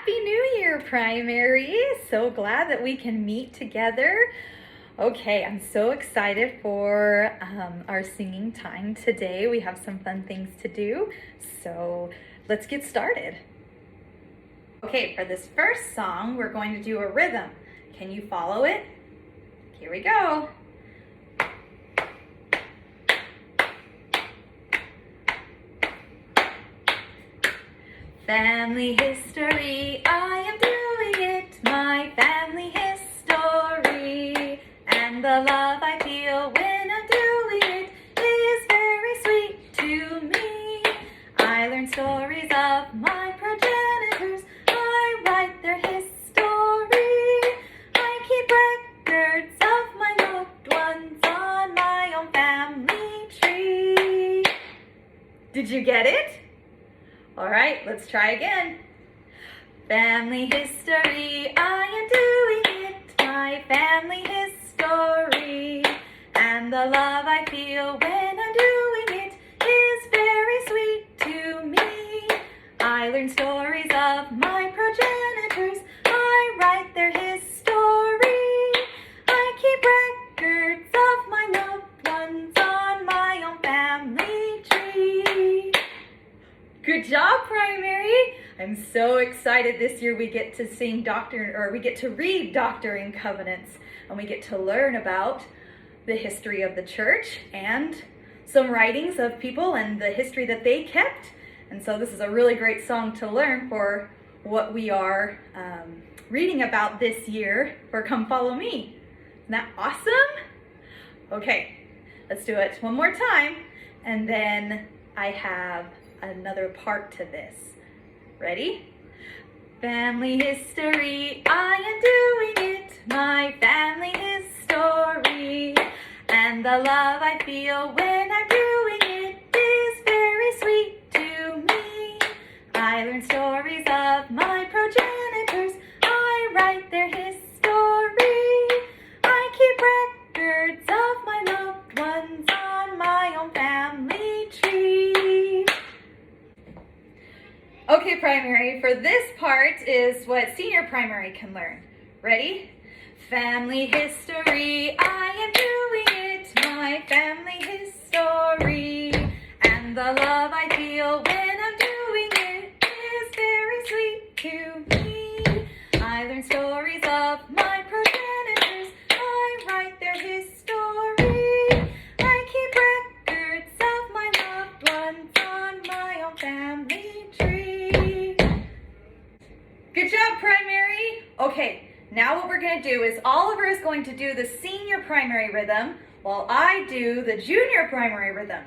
Happy New Year, Primary! So glad that we can meet together. Okay, I'm so excited for our singing time today. We have some fun things to do, so let's get started. Okay, for this first song, we're going to do a rhythm. Can you follow it? Here we go. Family history, I am doing it, my family history. And the love I feel when I'm doing it is very sweet to me. I learn stories of my progenitors, I write their history. I keep records of my loved ones on my own family tree. Did you get it? All right, let's try again. Family history, I am doing it, my family history. And the love I feel when I'm doing it is very sweet to me. I learn stories of my progenitors, I write their history. I keep records of my loved ones on my own family tree. Good job, Primary! I'm so excited this year we get to we get to read Doctrine and Covenants, and we get to learn about the history of the church and some writings of people and the history that they kept. And so this is a really great song to learn for what we are reading about this year for Come Follow Me. Isn't that awesome? Okay, let's do it one more time, and then I have another part to this. Ready? Family history, I am doing it, my family history. And the love I feel when I'm doing it is very sweet to me. I learn stories of my progenitors, I write their history. I keep records of my loved ones on my own family tree. Okay, Primary, for this part is what Senior Primary can learn. Ready? Family history, I am doing it, my family history. And the love I feel when I'm doing it is very sweet to me. I learn stories of my progenitors, I write their history. I keep records of my loved ones on my own family tree. Good job, Primary! Okay, now what we're going to do is Oliver is going to do the Senior Primary rhythm while I do the Junior Primary rhythm.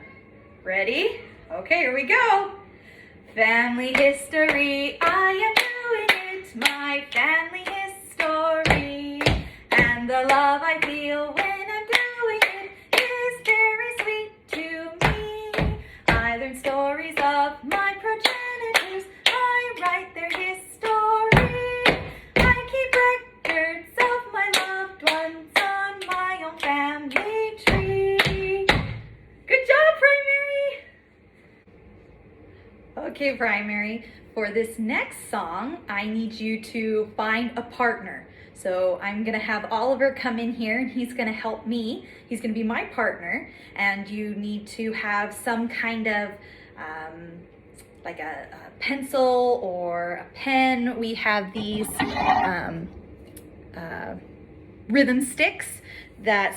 Ready? Okay, here we go. Family history, I am doing it, my family history. And the love I feel when I'm doing it is very sweet to me. I learn stories of my progenitors, I write their history. I keep records of my loved ones on my own family tree. Good job, Primary! Okay, Primary, for this next song, I need you to find a partner. So I'm gonna have Oliver come in here and he's gonna help me. He's gonna be my partner, and you need to have some kind of like a pencil or a pen. We have these rhythm sticks,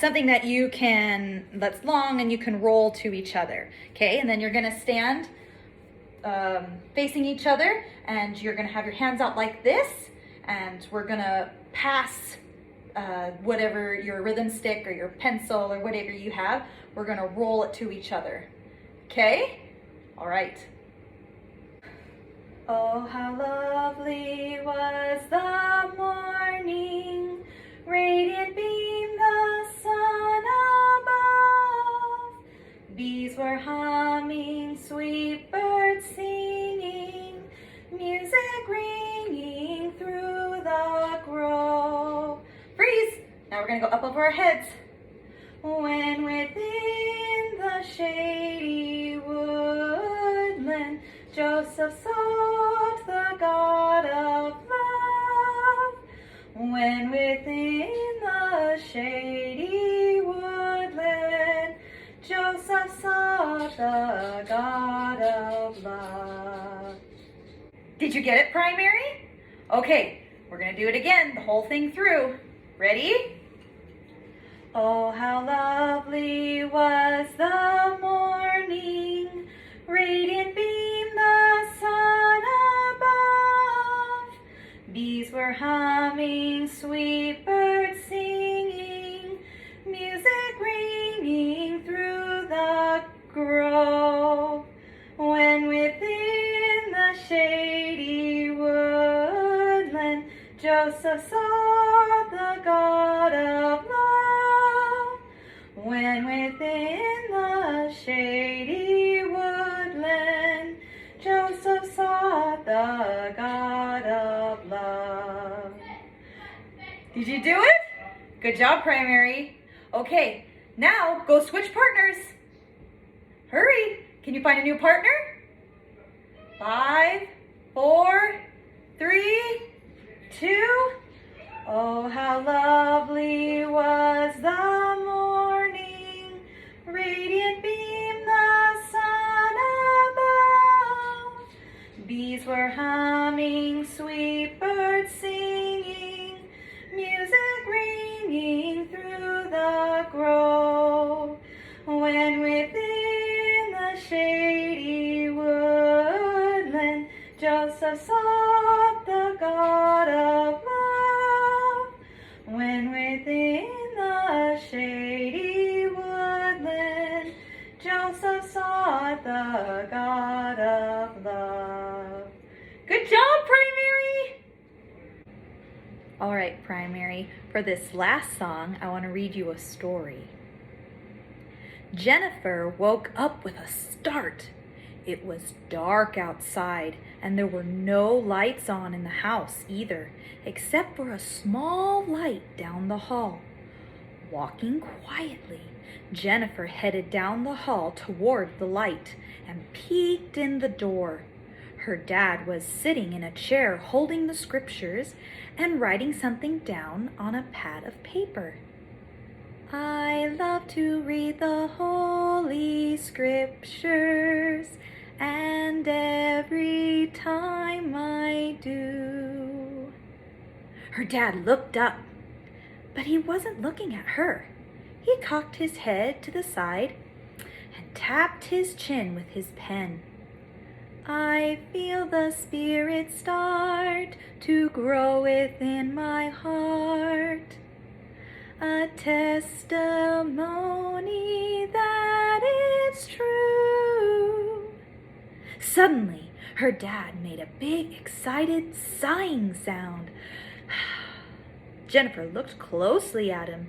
something that you can, that's long and you can roll to each other. Okay, and then you're gonna stand facing each other, and you're gonna have your hands out like this, and we're gonna pass whatever your rhythm stick or your pencil or whatever you have, we're gonna roll it to each other. Okay? All right. Oh, how lovely was the morning, radiant beamed the sun above. Bees were humming, sweet birds singing, music ringing through the grove. Freeze! Now we're gonna go up over our heads. When within the shady woodland Joseph sought the God of love. Did you get it, primary? Okay, we're gonna do it again, the whole thing through. Ready? Oh, how lovely was the morning, radiant beamed the sun above. Bees were humming, sweet birds singing, music ringing through the grove. When within the shady woodland Joseph saw the God of love. When within the shady woodland Joseph saw the God of love. Did you do it? Good job, primary. Okay, now go switch partners. Hurry. Can you find a new partner? 5, 4, 3, 2. Oh, how lovely was the morning, radiant beamed the sun above. Bees were humming, sweet birds singing, music ringing through the grove. When within the shady woodland Joseph sought the God of love. When within the shady woodland Joseph sought the God of love. Good job, primary! All right, primary, for this last song, I want to read you a story. Jennifer woke up with a start. It was dark outside, and there were no lights on in the house either, except for a small light down the hall. Walking quietly, Jennifer headed down the hall toward the light and peeked in the door. Her dad was sitting in a chair holding the scriptures and writing something down on a pad of paper. I love to read the Holy Scriptures, and every time I do. Her dad looked up, but he wasn't looking at her. He cocked his head to the side and tapped his chin with his pen. I feel the Spirit start to grow within my heart. A testimony that it's true. Suddenly, her dad made a big, excited sighing sound. Jennifer looked closely at him.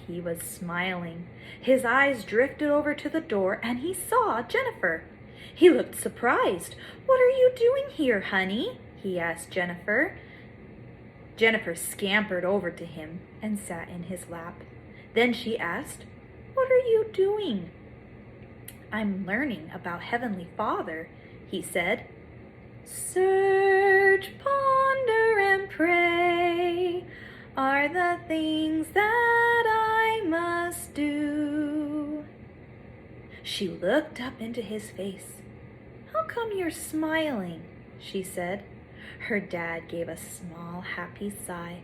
He was smiling. His eyes drifted over to the door, and he saw Jennifer. He looked surprised. "What are you doing here, honey?" he asked Jennifer. Jennifer scampered over to him and sat in his lap. Then she asked, "What are you doing?" "I'm learning about Heavenly Father," he said. "Search, ponder, and pray are the things that I must do." She looked up into his face. "How come you're smiling?" she said. Her dad gave a small, happy sigh.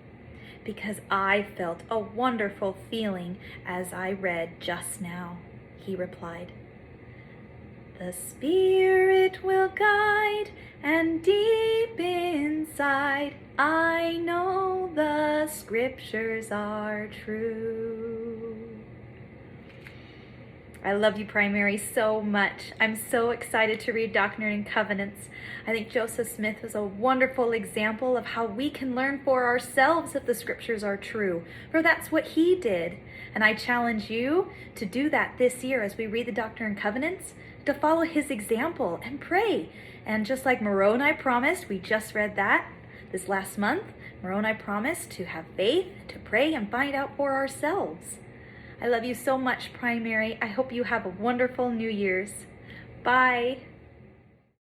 "Because I felt a wonderful feeling as I read just now," he replied. "The Spirit will guide, and deep inside I know the Scriptures are true." I love you, primary, so much. I'm so excited to read Doctrine and Covenants. I think Joseph Smith was a wonderful example of how we can learn for ourselves if the scriptures are true, for that's what he did. And I challenge you to do that this year as we read the Doctrine and Covenants, to follow his example and pray. And just like Moroni promised, we just read that this last month, Moroni promised to have faith, to pray and find out for ourselves. I love you so much, primary. I hope you have a wonderful New Year's. Bye.